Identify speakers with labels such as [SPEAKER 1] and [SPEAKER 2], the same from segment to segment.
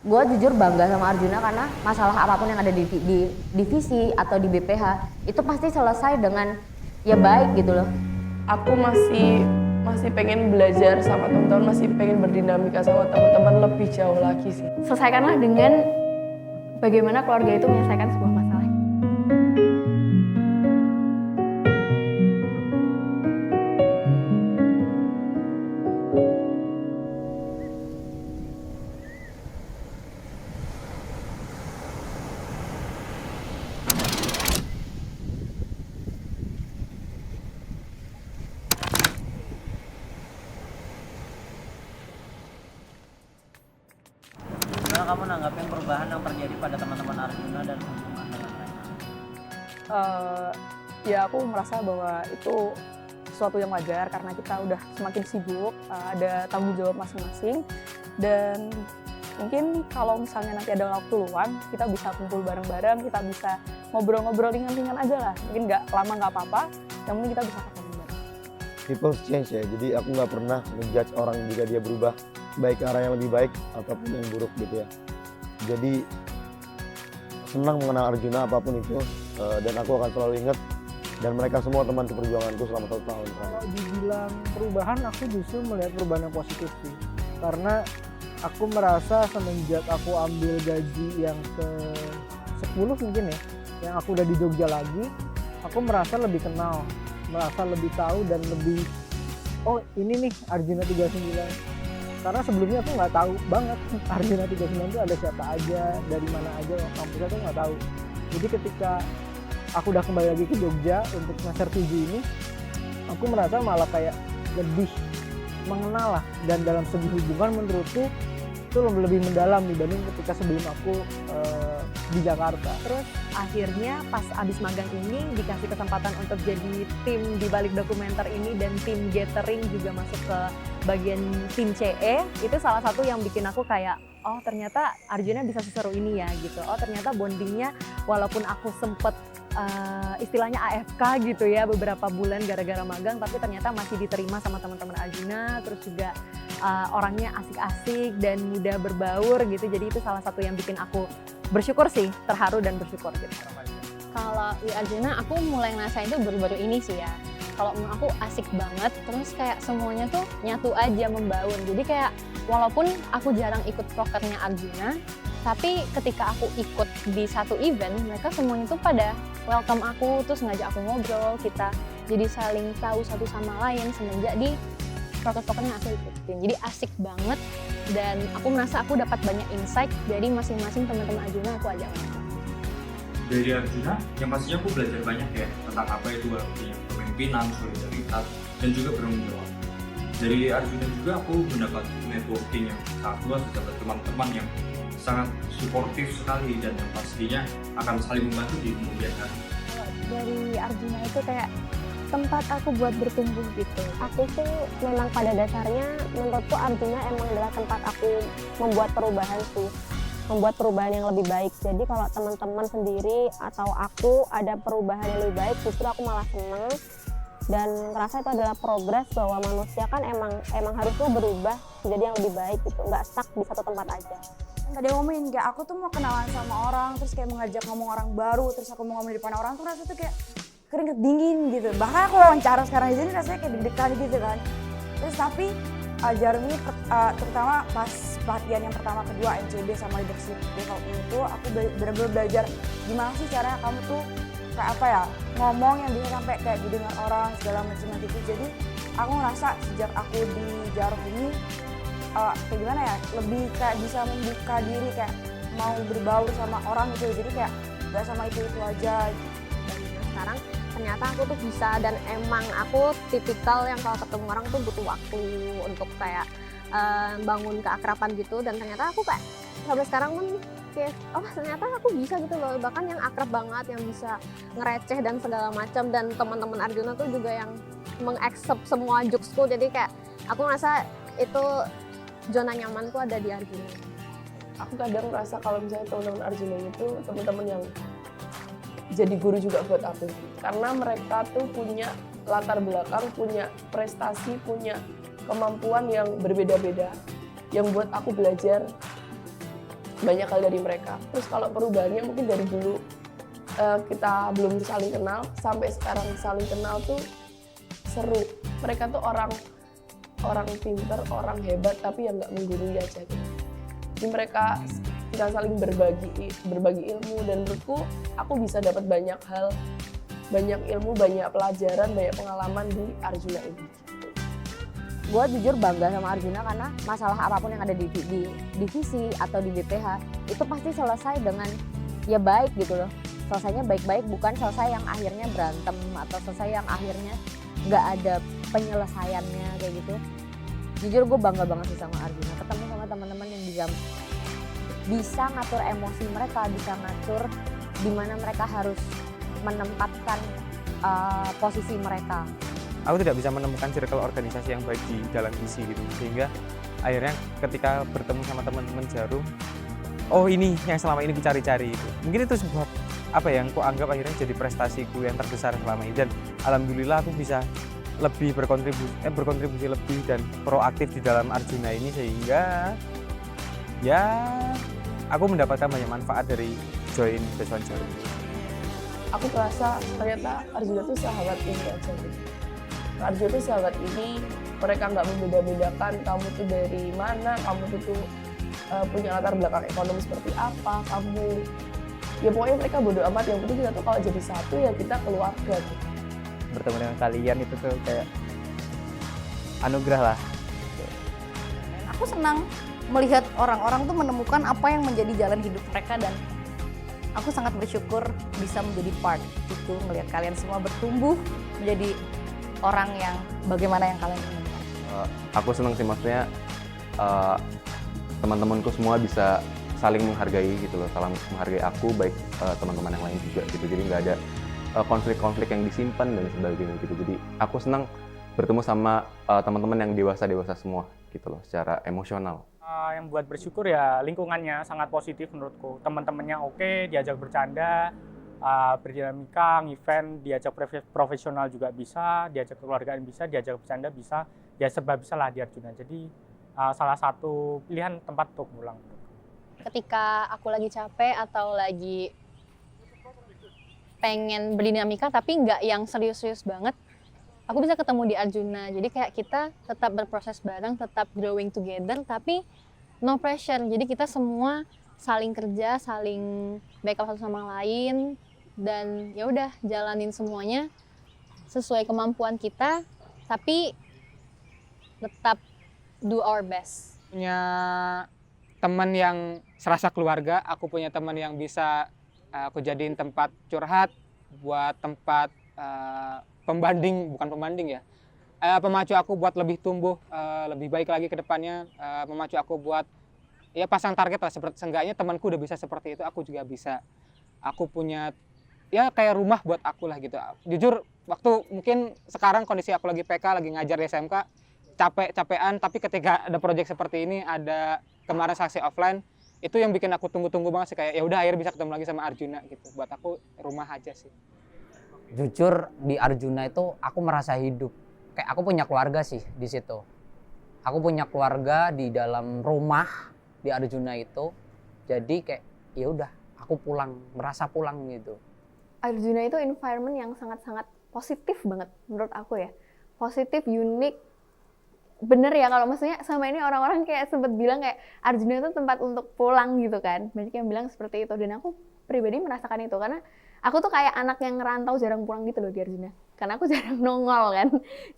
[SPEAKER 1] gue jujur bangga sama Arjuna karena masalah apapun yang ada di divisi atau di BPH itu pasti selesai dengan ya baik gitu loh.
[SPEAKER 2] Aku masih pengen belajar sama teman-teman, masih pengen berdinamika sama teman-teman lebih jauh lagi sih.
[SPEAKER 3] Selesaikanlah dengan bagaimana keluarga itu menyelesaikan sebuah masalah.
[SPEAKER 4] Gimana kamu nanggapin perubahan yang terjadi pada teman-teman Arjuna dan hubungan dengan mereka?
[SPEAKER 5] Ya aku merasa bahwa itu sesuatu yang wajar karena kita udah semakin sibuk, ada tanggung jawab masing-masing, dan mungkin kalau misalnya nanti ada waktu luang, kita bisa kumpul bareng-bareng, kita bisa ngobrol-ngobrol ringan-ringan aja lah. Mungkin nggak lama nggak apa-apa, yang penting kita bisa ketemu bareng.
[SPEAKER 6] People change ya, jadi aku nggak pernah menjudge orang jika dia berubah baik ke arah yang lebih baik ataupun yang buruk gitu ya. Jadi senang mengenal Arjuna apapun itu, dan aku akan selalu ingat, dan mereka semua teman seperjuanganku selama 1 tahun.
[SPEAKER 7] Kalau dibilang perubahan, aku justru melihat perubahan yang positif sih. Karena aku merasa semenjak aku ambil gaji yang ke-10 mungkin ya, yang aku udah di Jogja lagi, aku merasa lebih kenal, merasa lebih tahu dan lebih, oh ini nih Arjuna 39. Karena sebelumnya aku nggak tahu banget Arjuna 39 itu ada siapa aja, dari mana aja, kampusnya tuh nggak tahu. Jadi ketika aku udah kembali lagi ke Jogja untuk semester 7 ini, aku merasa malah kayak lebih mengenal lah, dan dalam segi hubungan menurutku itu lebih mendalam dibanding ketika sebelum aku di Jakarta.
[SPEAKER 3] Terus akhirnya pas abis magang ini dikasih kesempatan untuk jadi tim di balik dokumenter ini dan tim gathering juga masuk ke bagian tim CE. Itu salah satu yang bikin aku kayak, oh ternyata Arjuna bisa seseru ini ya gitu. Oh ternyata bondingnya walaupun aku sempet istilahnya AFK gitu ya beberapa bulan gara-gara magang, tapi ternyata masih diterima sama teman-teman Arjuna. Terus juga orangnya asik-asik dan mudah berbaur gitu. Jadi itu salah satu yang bikin aku bersyukur sih, terharu dan bersyukur gitu.
[SPEAKER 8] Kalau di Arjuna aku mulai ngerasain itu baru-baru ini sih ya. Kalau menurut aku asik banget, terus kayak semuanya tuh nyatu aja membaur. Jadi kayak walaupun aku jarang ikut prokernya Arjuna, tapi ketika aku ikut di satu event, mereka semuanya tuh pada welcome aku, terus ngajak aku ngobrol, kita jadi saling tahu satu sama lain semenjak di proker-prokernya aku ikutin. Jadi asik banget, dan aku merasa aku dapat banyak insight dari masing-masing teman-teman Arjuna aku ajak ngobrol.
[SPEAKER 9] Dari Arjuna, yang pastinya aku belajar banyak ya tentang apa itu artinya kepemimpinan, solidaritas, dan juga bertanggung jawab. Dari Arjuna juga aku mendapat networking yang sangat luas, dapat teman-teman yang sangat suportif sekali dan yang pastinya akan saling membantu di kemudian hari.
[SPEAKER 8] Dari Arjuna itu kayak tempat aku buat bertumbuh gitu. Aku sih memang pada dasarnya menurutku Arjuna emang adalah tempat aku membuat perubahan sih. Membuat perubahan yang lebih baik. Jadi kalau teman-teman sendiri atau aku ada perubahan yang lebih baik, justru aku malah seneng dan ngerasa itu adalah progres bahwa manusia kan emang harusnya berubah menjadi yang lebih baik gitu, nggak stuck di satu tempat aja.
[SPEAKER 10] Tadi ngomongin kayak aku tuh mau kenalan sama orang, terus kayak mengajak ngomong orang baru, terus aku mau ngomong di depan orang tuh rasanya tuh kayak keringet dingin gitu. Bahkan aku wawancara sekarang di sini rasanya kayak deg-degan gitu kan. Terus tapi Jarum ini terutama pas pelatihan yang pertama kedua NCB sama leadership development itu aku benar-benar belajar gimana sih cara kamu tuh kayak apa ya, ngomong yang bisa sampai kayak didengar orang segala macam gitu. Jadi aku ngerasa sejak aku di Jarum ini kayak gimana ya, lebih kayak bisa membuka diri, kayak mau berbaur sama orang gitu. Jadi kayak gak sama itu aja.
[SPEAKER 8] Sekarang ternyata aku tuh bisa, dan emang aku tipikal yang kalau ketemu orang tuh butuh waktu untuk kayak bangun keakraban gitu, dan ternyata aku kayak sampai sekarang pun kayak oh ternyata aku bisa gitu loh, bahkan yang akrab banget, yang bisa ngereceh dan segala macam. Dan teman-teman Arjuna tuh juga yang mengaccept semua jokesku, jadi kayak aku ngerasa itu zona nyamanku ada di Arjuna.
[SPEAKER 2] Aku kadang merasa kalau misalnya teman-teman Arjuna itu teman-teman yang jadi guru juga buat aku, karena mereka tuh punya latar belakang, punya prestasi, punya kemampuan yang berbeda-beda, yang buat aku belajar banyak hal dari mereka. Terus kalau perubahannya mungkin dari dulu kita belum saling kenal sampai sekarang saling kenal tuh seru. Mereka tuh orang pintar, orang hebat, tapi yang nggak menggurui aja gitu. Jadi mereka kita saling berbagi ilmu, dan menurutku aku bisa dapat banyak hal, banyak ilmu, banyak pelajaran, banyak pengalaman di Arjuna ini.
[SPEAKER 1] Gue jujur bangga sama Arjuna karena masalah apapun yang ada di divisi atau di BPH itu pasti selesai dengan ya baik gitu loh. Selesainya baik-baik, bukan selesai yang akhirnya berantem atau selesai yang akhirnya nggak ada penyelesaiannya kayak gitu. Jujur gue bangga banget sih sama Arjuna, ketemu sama teman-teman yang bisa ngatur emosi mereka, bisa ngatur di mana mereka harus menempatkan posisi mereka.
[SPEAKER 11] Aku tidak bisa menemukan circle organisasi yang baik di dalam isi gitu, sehingga akhirnya ketika bertemu sama teman-teman Jarum, oh ini yang selama ini ku cari-cari itu. Mungkin itu sebuah apa yang ku anggap akhirnya jadi prestasiku yang terbesar selama ini, dan alhamdulillah aku bisa lebih berkontribusi lebih dan proaktif di dalam Arjuna ini, sehingga ya aku mendapatkan banyak manfaat dari join Besuan Jarum.
[SPEAKER 2] Aku merasa ternyata Arjuna tuh sahabat ini aja gitu. Arjuna tuh sahabat ini, mereka nggak membeda-bedakan kamu tuh dari mana, kamu tuh punya latar belakang ekonomi seperti apa, kamu ya pokoknya mereka bodo amat, yang penting kita tuh kalau jadi satu ya kita keluarga gitu.
[SPEAKER 12] Bertemu dengan kalian itu tuh kayak anugerah lah.
[SPEAKER 13] Aku senang melihat orang-orang tuh menemukan apa yang menjadi jalan hidup mereka, dan aku sangat bersyukur bisa menjadi part itu, melihat kalian semua bertumbuh menjadi orang yang bagaimana yang kalian inginkan.
[SPEAKER 14] Aku senang sih, maksudnya teman-temanku semua bisa saling menghargai gitu loh, saling menghargai aku, baik teman-teman yang lain juga gitu. Jadi nggak ada konflik-konflik yang disimpan dan sebagainya gitu. Jadi aku senang bertemu sama teman-teman yang dewasa-dewasa semua gitu loh, secara emosional.
[SPEAKER 15] Yang buat bersyukur ya lingkungannya sangat positif menurutku. Teman-temannya oke, diajak bercanda, berdinamika, event, diajak profesional juga bisa, diajak keluargaan bisa, diajak bercanda bisa, ya serba bisa lah di Arjuna. Jadi salah satu pilihan tempat untuk pulang.
[SPEAKER 8] Ketika aku lagi capek atau lagi pengen berdinamika tapi nggak yang serius-serius banget, aku bisa ketemu di Arjuna. Jadi kayak kita tetap berproses bareng, tetap growing together, tapi no pressure. Jadi kita semua saling kerja, saling backup satu sama lain, dan ya udah jalanin semuanya sesuai kemampuan kita, tapi tetap do our best.
[SPEAKER 7] Punya teman yang serasa keluarga, aku punya teman yang bisa aku jadiin tempat curhat, buat tempat pemacu aku buat lebih tumbuh, lebih baik lagi ke depannya, memacu aku buat ya pasang target lah, seperti seenggaknya temanku udah bisa seperti itu, aku juga bisa. Aku punya ya kayak rumah buat aku lah gitu. Jujur waktu mungkin sekarang kondisi aku lagi PK, lagi ngajar di SMK, capek-capean, tapi ketika ada proyek seperti ini, ada kemarin saksi offline, itu yang bikin aku tunggu-tunggu banget sih, kayak ya udah akhirnya bisa ketemu lagi sama Arjuna gitu. Buat aku rumah aja sih.
[SPEAKER 16] Jujur di Arjuna itu aku merasa hidup. Kayak aku punya keluarga sih di situ. Aku punya keluarga di dalam rumah di Arjuna itu. Jadi kayak ya udah aku pulang, merasa pulang gitu.
[SPEAKER 17] Arjuna itu environment yang sangat-sangat positif banget menurut aku ya. Positif, unik. Bener ya, kalau maksudnya sama ini orang-orang kayak sempat bilang kayak Arjuna itu tempat untuk pulang gitu kan. Banyak yang bilang seperti itu, dan aku pribadi merasakan itu karena aku tuh kayak anak yang ngerantau jarang pulang gitu loh di Arjuna. Karena aku jarang nongol kan,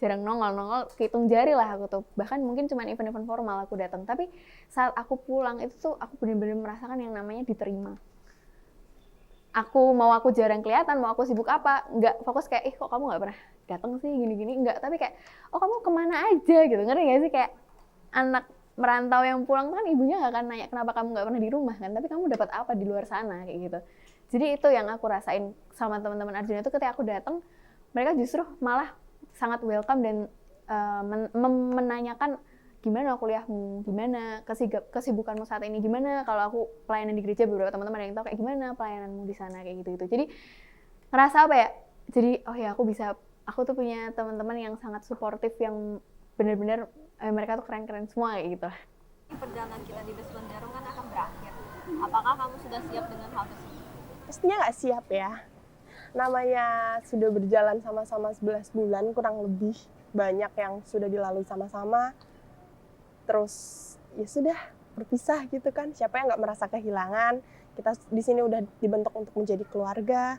[SPEAKER 17] jarang nongol hitung jari lah aku tuh. Bahkan mungkin cuma event-event formal aku datang. Tapi saat aku pulang itu tuh aku benar-benar merasakan yang namanya diterima. Aku jarang kelihatan, mau aku sibuk apa, nggak fokus kayak, kok kamu nggak pernah datang sih gini-gini, nggak. Tapi kayak, oh kamu kemana aja gitu, ngerti nggak sih? Kayak anak merantau yang pulang kan ibunya nggak akan nanya kenapa kamu nggak pernah di rumah kan, tapi kamu dapat apa di luar sana kayak gitu. Jadi itu yang aku rasain sama teman-teman Arjuna itu, ketika aku datang, mereka justru malah sangat welcome dan menanyakan gimana kuliahmu, gimana kesibukanmu saat ini, gimana kalau aku pelayanan di gereja, beberapa teman-teman yang tahu kayak gimana pelayananmu di sana kayak gitu-gitu. Jadi ngerasa apa ya? Jadi oh ya aku tuh punya teman-teman yang sangat suportif, yang benar-benar mereka tuh keren-keren semua kayak gitu.
[SPEAKER 3] Perjalanan kita di Besuan Jarum kan akan berakhir.
[SPEAKER 17] sudah siap dengan hal tersebut?
[SPEAKER 2] Pastinya nggak siap ya. Namanya sudah berjalan sama-sama 11 bulan, kurang lebih banyak yang sudah dilalui sama-sama. Terus ya sudah berpisah gitu kan. Siapa yang nggak merasa kehilangan? Kita di sini udah dibentuk untuk menjadi keluarga.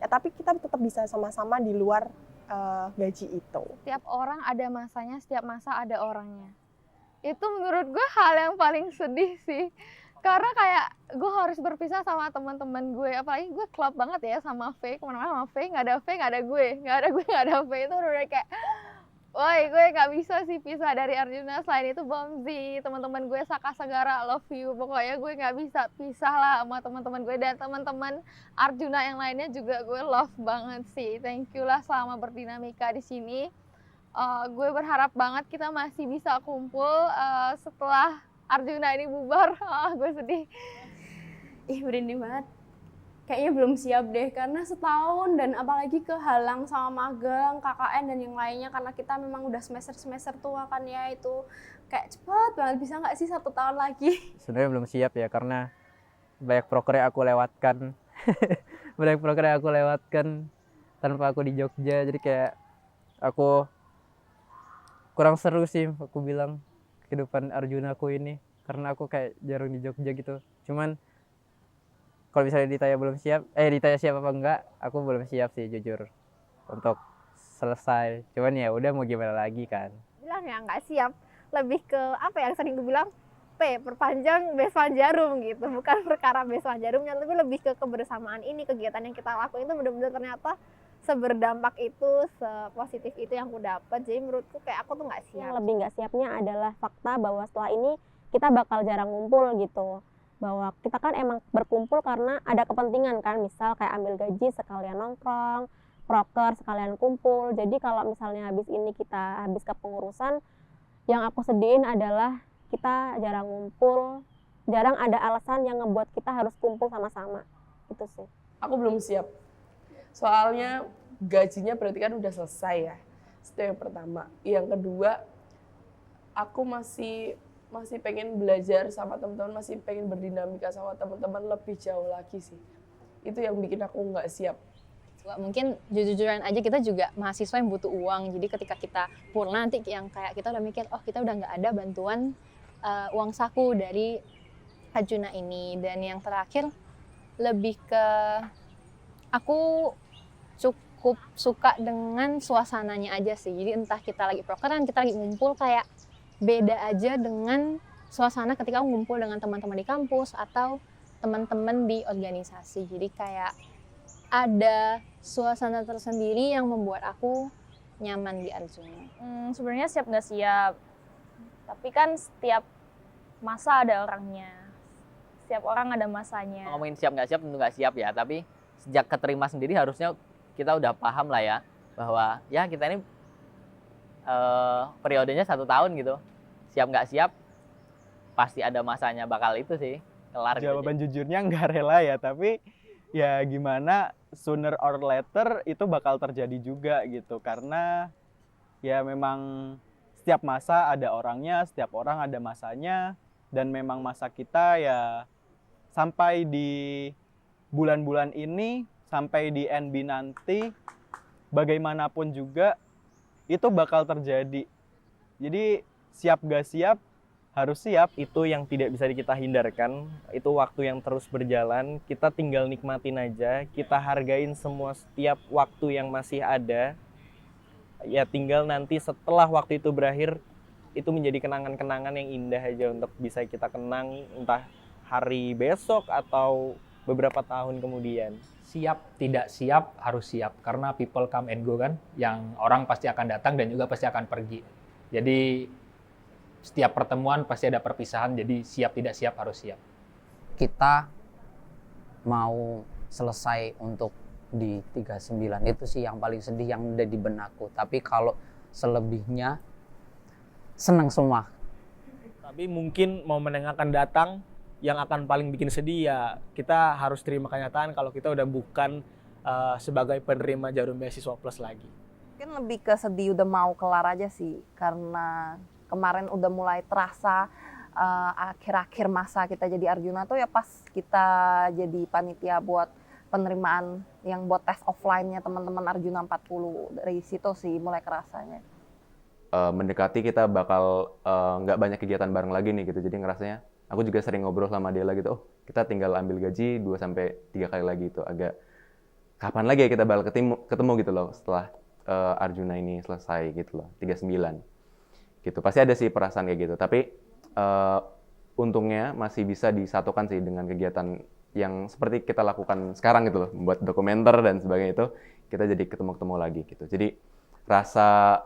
[SPEAKER 2] Ya tapi kita tetap bisa sama-sama di luar gaji itu.
[SPEAKER 17] Setiap orang ada masanya, setiap masa ada orangnya. Itu menurut gue hal yang paling sedih sih. Karena kayak gue harus berpisah sama teman-teman gue. Apalagi gue klop banget ya sama Faye. Kemana-mana sama Faye, nggak ada Faye, nggak ada gue. Nggak ada gue, nggak ada Faye. Itu udah kayak, woi gue nggak bisa sih pisah dari Arjuna. Selain itu Bomzi, teman-teman gue Saka Sagara, love you. Pokoknya gue nggak bisa pisah lah sama teman-teman gue. Dan teman-teman Arjuna yang lainnya juga gue love banget sih. Thank you lah selama berdinamika di sini. Gue berharap banget kita masih bisa kumpul setelah Arjuna ini bubar. Gue sedih.
[SPEAKER 18] Ih, merinding banget. Kayaknya belum siap deh, karena setahun dan apalagi kehalang sama magang, KKN dan yang lainnya, karena kita memang udah semester-semester tua kan ya, itu kayak cepet banget. Bisa nggak sih 1 tahun lagi?
[SPEAKER 12] Sebenarnya belum siap ya, karena banyak proker yang aku lewatkan. Banyak proker yang aku lewatkan tanpa aku di Jogja, jadi kayak aku kurang seru sih aku bilang kehidupan Arjunaku ini, karena aku kayak jarang di Jogja gitu. Cuman kalau misalnya ditanya siap apa enggak, aku belum siap sih jujur untuk selesai. Cuman ya udah mau gimana lagi kan.
[SPEAKER 17] Bilang ya nggak siap, lebih ke apa yang sering gue bilang, perpanjang Beswan Jarum gitu. Bukan perkara Beswan Jarumnya, tapi lebih ke kebersamaan ini, kegiatan yang kita lakuin itu benar-benar ternyata seberdampak itu, sepositif itu yang aku dapat. Jadi menurutku kayak aku tuh nggak siap.
[SPEAKER 19] Yang lebih nggak siapnya adalah fakta bahwa setelah ini kita bakal jarang ngumpul gitu. Bahwa kita kan emang berkumpul karena ada kepentingan kan, misal kayak ambil gaji sekalian nongkrong, proker sekalian kumpul. Jadi kalau misalnya habis ini kita habis ke pengurusan, yang aku sedihin adalah kita jarang ngumpul, jarang ada alasan yang ngebuat kita harus kumpul sama-sama. Itu sih.
[SPEAKER 2] Aku belum siap. Soalnya gajinya berarti kan udah selesai ya. Itu yang pertama. Yang kedua, aku masih pengen belajar sama teman-teman, masih pengen berdinamika sama teman-teman lebih jauh lagi sih. Itu yang bikin aku nggak siap.
[SPEAKER 8] Mungkin jujur-jujuran aja, kita juga mahasiswa yang butuh uang. Jadi ketika kita pulang nanti yang kayak kita udah mikir, oh kita udah nggak ada bantuan uang saku dari Arjuna ini. Dan yang terakhir lebih ke aku cukup suka dengan suasananya aja sih. Jadi entah kita lagi prokeran, kita lagi ngumpul, kayak beda aja dengan suasana ketika ngumpul dengan teman-teman di kampus atau teman-teman di organisasi. Jadi kayak ada suasana tersendiri yang membuat aku nyaman di Arjuna.
[SPEAKER 20] Sebenarnya siap nggak siap, tapi kan setiap masa ada orangnya. Setiap orang ada masanya.
[SPEAKER 21] Ngomongin siap nggak siap, tentu nggak siap ya, tapi sejak keterima sendiri harusnya kita udah paham lah ya, bahwa ya kita ini periodenya 1 tahun gitu. Siap nggak siap, pasti ada masanya bakal itu sih, kelar.
[SPEAKER 22] Jawaban jujurnya nggak rela ya, tapi ya gimana, sooner or later itu bakal terjadi juga gitu. Karena ya memang setiap masa ada orangnya, setiap orang ada masanya. Dan memang masa kita ya sampai di bulan-bulan ini, sampai di NB nanti, bagaimanapun juga itu bakal terjadi. Jadi siap gak siap, harus siap.
[SPEAKER 23] Itu yang tidak bisa kita hindarkan, itu waktu yang terus berjalan. Kita tinggal nikmatin aja, kita hargain semua setiap waktu yang masih ada. Ya tinggal nanti setelah waktu itu berakhir, itu menjadi kenangan-kenangan yang indah aja untuk bisa kita kenang entah hari besok atau beberapa tahun kemudian.
[SPEAKER 24] Siap, tidak siap, harus siap. Karena people come and go kan, yang orang pasti akan datang dan juga pasti akan pergi. Jadi setiap pertemuan pasti ada perpisahan, jadi siap, tidak siap, harus siap.
[SPEAKER 16] Kita mau selesai untuk di 39, itu sih yang paling sedih yang ada di benakku. Tapi kalau selebihnya, senang semua.
[SPEAKER 25] Tapi mungkin momen yang akan datang yang akan paling bikin sedih ya kita harus terima kenyataan kalau kita udah bukan sebagai penerima Jarum Beasiswa Plus lagi.
[SPEAKER 26] Mungkin lebih ke sedih udah mau kelar aja sih, karena kemarin udah mulai terasa
[SPEAKER 4] akhir-akhir masa kita jadi Arjuna tuh ya pas kita jadi panitia buat penerimaan yang buat tes offline-nya teman-teman Arjuna 40. Dari situ sih mulai kerasanya.
[SPEAKER 14] Mendekati kita bakal nggak banyak kegiatan bareng lagi nih gitu. Jadi ngerasanya aku juga sering ngobrol sama Dela gitu. Oh, kita tinggal ambil gaji 2-3 kali lagi itu. Agak kapan lagi ya kita bakal ketemu gitu loh setelah Arjuna ini selesai gitu loh. 39. Gitu. Pasti ada sih perasaan kayak gitu. Tapi untungnya masih bisa disatukan sih dengan kegiatan yang seperti kita lakukan sekarang gitu loh, membuat dokumenter dan sebagainya itu kita jadi ketemu-ketemu lagi gitu. Jadi rasa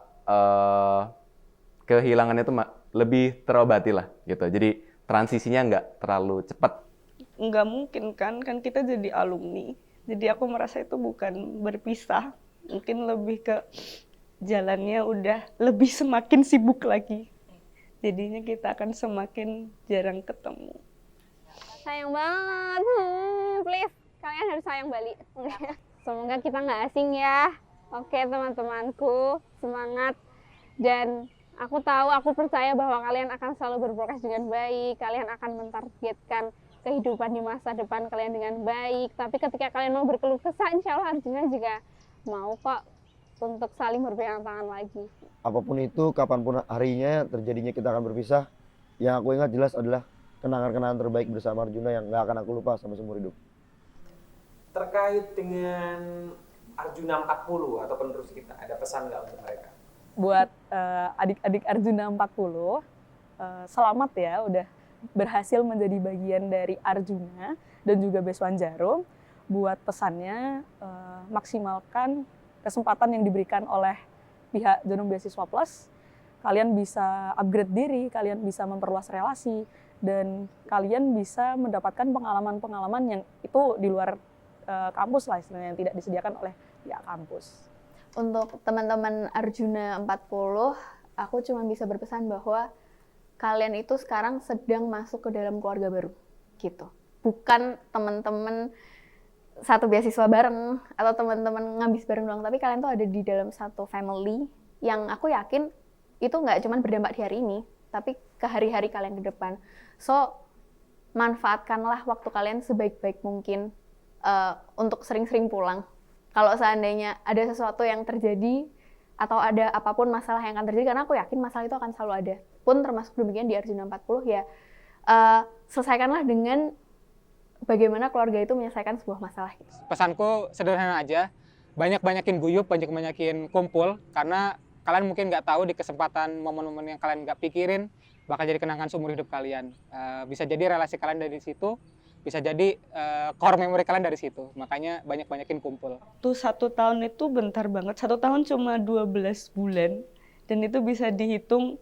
[SPEAKER 14] kehilangannya itu lebih terobati lah gitu. Jadi transisinya nggak terlalu cepat.
[SPEAKER 5] Nggak mungkin kan kita jadi alumni. Jadi aku merasa itu bukan berpisah, mungkin lebih ke jalannya udah lebih semakin sibuk lagi. Jadinya kita akan semakin jarang ketemu.
[SPEAKER 17] Sayang banget, please kalian harus sayang balik. Semoga kita nggak asing ya. Oke teman-temanku, semangat. Dan aku tahu, aku percaya bahwa kalian akan selalu berprogres dengan baik. Kalian akan mentargetkan kehidupan di masa depan kalian dengan baik. Tapi ketika kalian mau berkeluh kesah, insya Allah Arjuna juga mau kok untuk saling berpegang tangan lagi.
[SPEAKER 6] Apapun itu, kapanpun harinya terjadinya kita akan berpisah. Yang aku ingat jelas adalah kenangan-kenangan terbaik bersama Arjuna yang nggak akan aku lupa sampai seumur hidup.
[SPEAKER 9] Terkait dengan Arjuna 40 atau penerus kita, ada pesan nggak untuk mereka?
[SPEAKER 3] Buat adik-adik Arjuna 40, selamat ya udah berhasil menjadi bagian dari Arjuna dan juga Beswan Jarum. Buat pesannya, maksimalkan kesempatan yang diberikan oleh pihak Jarum Beasiswa Plus. Kalian bisa upgrade diri, kalian bisa memperluas relasi, dan kalian bisa mendapatkan pengalaman-pengalaman yang itu di luar kampus lah istilahnya, yang tidak disediakan oleh pihak kampus.
[SPEAKER 17] Untuk teman-teman Arjuna 40, aku cuma bisa berpesan bahwa kalian itu sekarang sedang masuk ke dalam keluarga baru, gitu. Bukan teman-teman satu beasiswa bareng atau teman-teman ngabis bareng doang, tapi kalian tuh ada di dalam satu family yang aku yakin itu nggak cuma berdampak di hari ini, tapi ke hari-hari kalian ke depan. So, manfaatkanlah waktu kalian sebaik-baik mungkin untuk sering-sering pulang. Kalau seandainya ada sesuatu yang terjadi atau ada apapun masalah yang akan terjadi, karena aku yakin masalah itu akan selalu ada. Pun termasuk demikian di Arjuna 40 ya, selesaikanlah dengan bagaimana keluarga itu menyelesaikan sebuah masalah.
[SPEAKER 10] Pesanku sederhana aja, banyak-banyakin guyup, banyak-banyakin kumpul, karena kalian mungkin nggak tahu di kesempatan momen-momen yang kalian nggak pikirin bakal jadi kenangan seumur hidup kalian. Bisa jadi relasi kalian dari situ, bisa jadi core memory kalian dari situ. Makanya banyak-banyakin kumpul.
[SPEAKER 5] Tuh 1 tahun itu bentar banget. 1 tahun cuma 12 bulan. Dan itu bisa dihitung,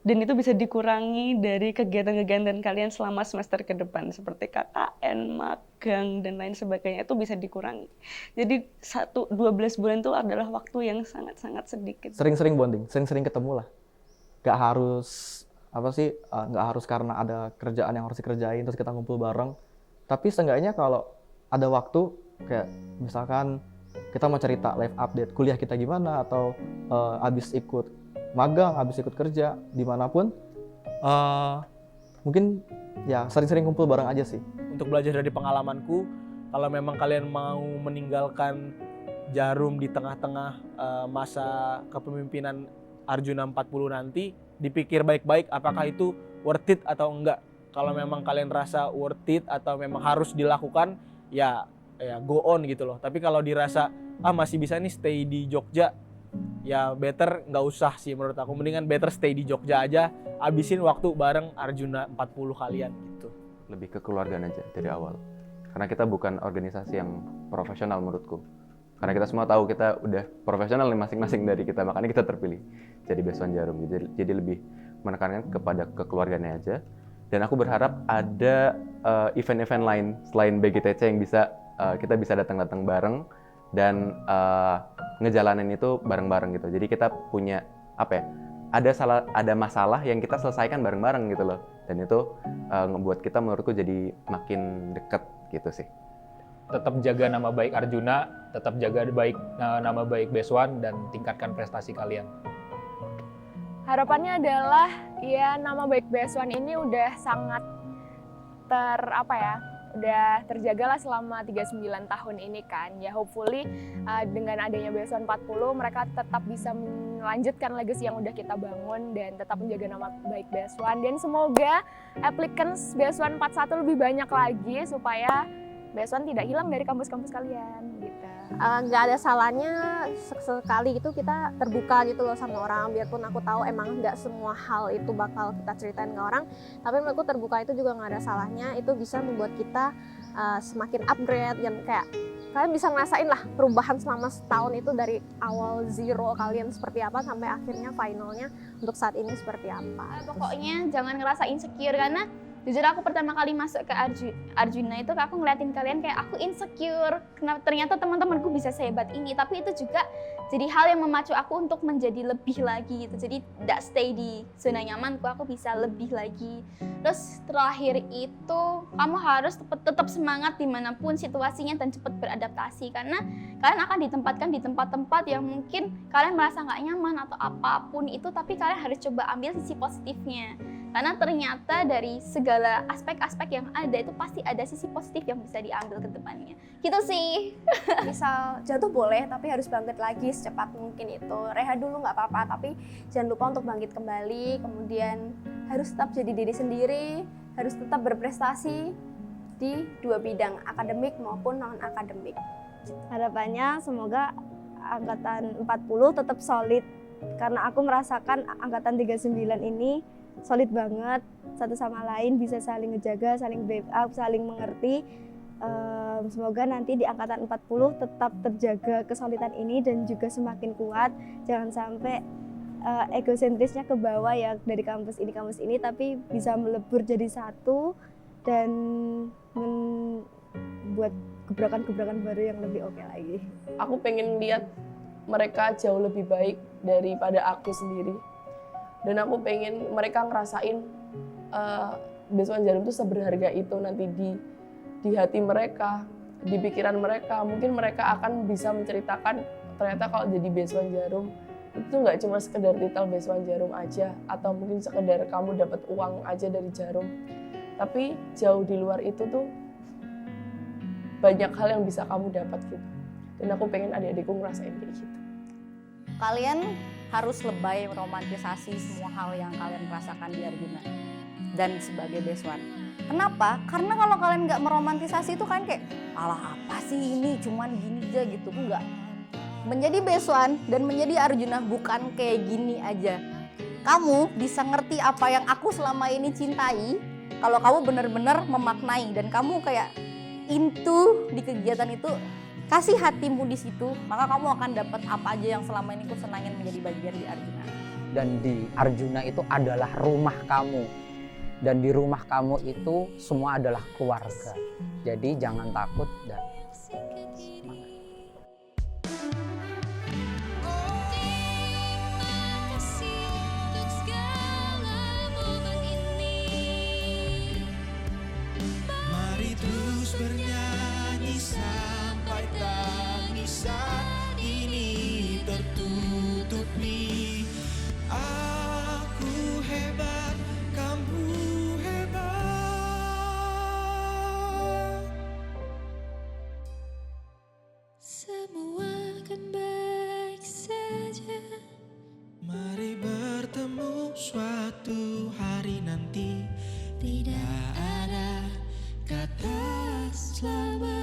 [SPEAKER 5] dan itu bisa dikurangi dari kegiatan-kegiatan kalian selama semester ke depan. Seperti KKN, magang, dan lain sebagainya. Itu bisa dikurangi. Jadi 12 bulan itu adalah waktu yang sangat-sangat sedikit.
[SPEAKER 26] Sering-sering bonding, sering-sering ketemu lah. Gak harus nggak harus karena ada kerjaan yang harus dikerjain terus kita ngumpul bareng, tapi seenggaknya kalau ada waktu kayak misalkan kita mau cerita live update kuliah kita gimana, atau habis ikut magang, habis ikut kerja dimanapun, mungkin ya sering-sering kumpul bareng aja sih.
[SPEAKER 25] Untuk belajar dari pengalamanku, kalau memang kalian mau meninggalkan Jarum di tengah-tengah masa kepemimpinan Arjuna 40 nanti, dipikir baik-baik apakah itu worth it atau enggak. Kalau memang kalian rasa worth it atau memang harus dilakukan, ya go on gitu loh. Tapi kalau dirasa masih bisa nih stay di Jogja, ya better nggak usah sih menurut aku. Mendingan better stay di Jogja aja, habisin waktu bareng Arjuna 40 kalian gitu.
[SPEAKER 14] Lebih ke kekeluargaan aja dari awal. Karena kita bukan organisasi yang profesional menurutku. Karena kita semua tahu kita udah profesional nih masing-masing dari kita, makanya kita terpilih jadi Beswan Jarum. Jadi lebih menekankan kepada kekeluargaannya aja. Dan aku berharap ada event-event lain selain BGTC yang bisa kita bisa datang-datang bareng dan ngejalanin itu bareng-bareng gitu. Jadi kita punya ada masalah yang kita selesaikan bareng-bareng gitu loh. Dan itu ngebuat kita menurutku jadi makin deket gitu sih.
[SPEAKER 24] Tetap jaga nama baik Arjuna, tetap jaga nama baik Beswan, dan tingkatkan prestasi kalian.
[SPEAKER 20] Harapannya adalah ya nama baik BS1 ini udah sangat udah terjaga lah selama 39 tahun ini kan. Ya hopefully dengan adanya BS1 40 mereka tetap bisa melanjutkan legacy yang udah kita bangun dan tetap menjaga nama baik BS1, dan semoga applicants BS1 41 lebih banyak lagi supaya BS1 tidak hilang dari kampus-kampus kalian gitu.
[SPEAKER 19] Nggak ada salahnya sekali itu kita terbuka gitu loh sama orang, biarpun aku tahu emang nggak semua hal itu bakal kita ceritain ke orang, tapi menurutku terbuka itu juga nggak ada salahnya. Itu bisa membuat kita semakin upgrade, yang kayak kalian bisa ngerasain lah perubahan selama setahun itu dari awal zero kalian seperti apa sampai akhirnya finalnya untuk saat ini seperti apa.
[SPEAKER 8] Pokoknya jangan ngerasa insecure, karena jujur aku pertama kali masuk ke Arjuna itu aku ngeliatin kalian kayak aku insecure. Kenapa ternyata teman-temanku bisa sehebat ini, tapi itu juga jadi hal yang memacu aku untuk menjadi lebih lagi gitu. Jadi tidak stay di zona nyamanku, aku bisa lebih lagi. Terus terakhir itu kamu harus tetap semangat dimanapun situasinya dan cepat beradaptasi, karena kalian akan ditempatkan di tempat-tempat yang mungkin kalian merasa nggak nyaman atau apapun itu, tapi kalian harus coba ambil sisi positifnya. Karena ternyata dari segala aspek-aspek yang ada itu pasti ada sisi positif yang bisa diambil ke depannya. Gitu sih.
[SPEAKER 19] Misal jatuh boleh, tapi harus bangkit lagi secepat mungkin itu. Rehat dulu nggak apa-apa, tapi jangan lupa untuk bangkit kembali. Kemudian harus tetap jadi diri sendiri, harus tetap berprestasi di dua bidang, akademik maupun non-akademik.
[SPEAKER 1] Harapannya semoga angkatan 40 tetap solid, karena aku merasakan angkatan 39 ini solid banget, satu sama lain bisa saling ngejaga, saling backup, saling mengerti. Semoga nanti di angkatan 40 tetap terjaga kesolidan ini dan juga semakin kuat. Jangan sampai egosentrisnya ke bawah ya, dari kampus ini, tapi bisa melebur jadi satu dan membuat gebrakan-gebrakan baru yang lebih oke lagi.
[SPEAKER 2] Aku pengen lihat mereka jauh lebih baik daripada aku sendiri. Dan aku pengen mereka ngerasain BS1 Jarum itu seberharga itu nanti di hati mereka, di pikiran mereka. Mungkin mereka akan bisa menceritakan ternyata kalau jadi BS1 Jarum itu nggak cuma sekedar titel BS1 Jarum aja, atau mungkin sekedar kamu dapat uang aja dari Jarum. Tapi jauh di luar itu tuh banyak hal yang bisa kamu dapat gitu. Dan aku pengen adik-adikku ngerasain kayak gitu.
[SPEAKER 7] Kalian harus lebay meromantisasi semua hal yang kalian rasakan di Arjuna dan sebagai BS1. Kenapa? Karena kalau kalian nggak meromantisasi itu kan kayak, alah apa sih ini, cuman gini aja gitu. Enggak. Menjadi BS1 dan menjadi Arjuna bukan kayak gini aja. Kamu bisa ngerti apa yang aku selama ini cintai kalau kamu benar-benar memaknai dan kamu kayak into di kegiatan itu. Kasih hatimu di situ, maka kamu akan dapat apa aja yang selama ini ku senangin menjadi bagian di Arjuna.
[SPEAKER 16] Dan di Arjuna itu adalah rumah kamu. Dan di rumah kamu itu semua adalah keluarga. Jadi jangan takut dan semangat.
[SPEAKER 11] Mari terus bernyanyi sampai tangisan ini tertutupi. Aku hebat, kamu hebat. Semua akan baik saja. Mari bertemu suatu hari nanti. Tidak ada kata selamat.